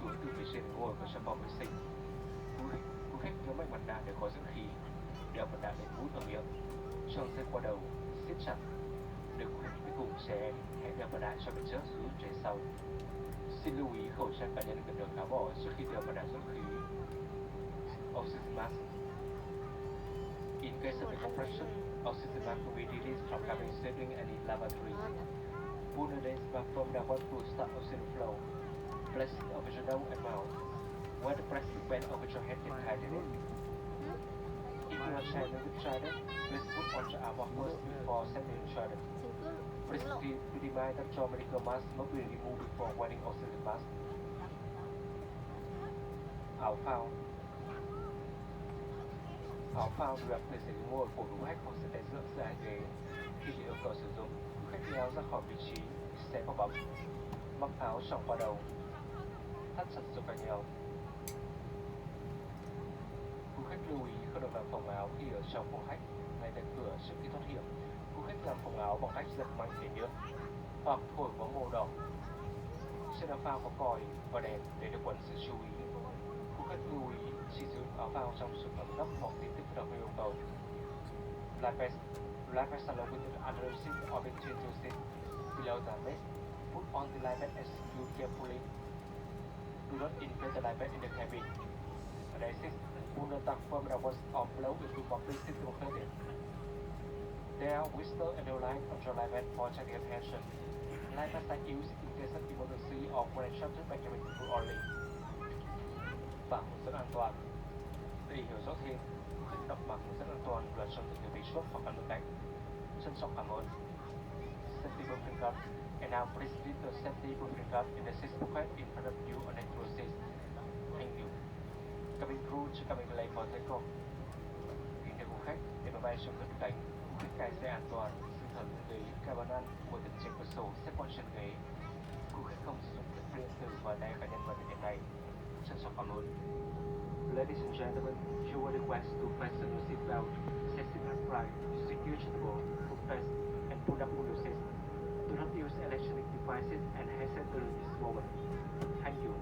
xuống từ phía trên ngồi vào trong vòng vệ sinh. Cô khách nhớ mạnh mặt nạ để có dưỡng khí, đeo mặt nạ để hút vào miệng, choàng dây qua đầu, siết chặt. Được cô khách cuối cùng trẻ em hãy đeo mặt nạ cho bên trước rút về sau. Xin lưu ý khẩu trang cá nhân cần được tháo bỏ trước khi đeo mặt nạ dưỡng khí. Oxygen mask. In case of decompression, oxygen mask will be released from cabin during any lavatory. Put the lens back from the one to start oxygen flow. Place it over your nose and mouth. Wear the plastic band over your head and tighten it. If you are shining with trident, please put on your armor first before sending the trident. Please remind that your medical mask must be removed before wearing oxygen mask. Áo phao. Áo phao được đặt để sử dụng ngồi cổ đúng hách hoặc sẽ để dưỡng ra ghế. Khi bị yêu cầu sử dụng, khách kéo ra khỏi vị trí, sẽ vào bấm. Mặc áo choàng qua đầu, thắt chặt dây cài eo. Quý khách lưu ý không được làm phồng áo khi ở trong phòng khách, ngay tại cửa trước khi thoát hiểm. Quý khách làm phồng áo bằng cách giật mạnh để nhựa hoặc thổi bóng màu đỏ. Trên áo phao có còi và đèn để được quần sự chú ý. Quý khách lưu ý chỉ giữ áo phao trong sự ấm nấp hoặc tin tức đặc biệt yêu cầu. Life vest along with the under seat or between two seats. Below the vest, put on the life vest and secure carefully. Do not inflate the life vest in the cabin. This is pull the tuck from the waist or blow into complete situation. There are whisper and no light on your life vest for checking attention. Life vest are used in case of emergency or when instructed by cabin crew only. Bảng hướng dẫn an toàn. Để hiểu rõ thêm, khách đọc bảng hướng dẫn an toàn là trong tình huống bị sốt hoặc ăn được cạnh. Trân trọng cảm ơn. Safety briefing card. And now please leave the safety briefing card in the seat pocket in front of you on the crew seat. Thank you. Cabin crew cho cabin delay for takeoff. Kính thưa quý khách, để máy bay trong cất cánh, quý khách cài xe an toàn, giữ thở lên ghế, cabin ăn, ngồi tận trên cửa sổ, xếp gọn chân ghế. Quý khách không sử dụng thiết bị điện tử và đeo cá nhân vào thời điểm này. Trân trọng cảm ơn. Ladies and gentlemen, you are requested to fasten your seatbelt, set seatbelt right, secure the board, footrest, and pull up on your seat. Do not use electronic devices and headset during this moment. Thank you.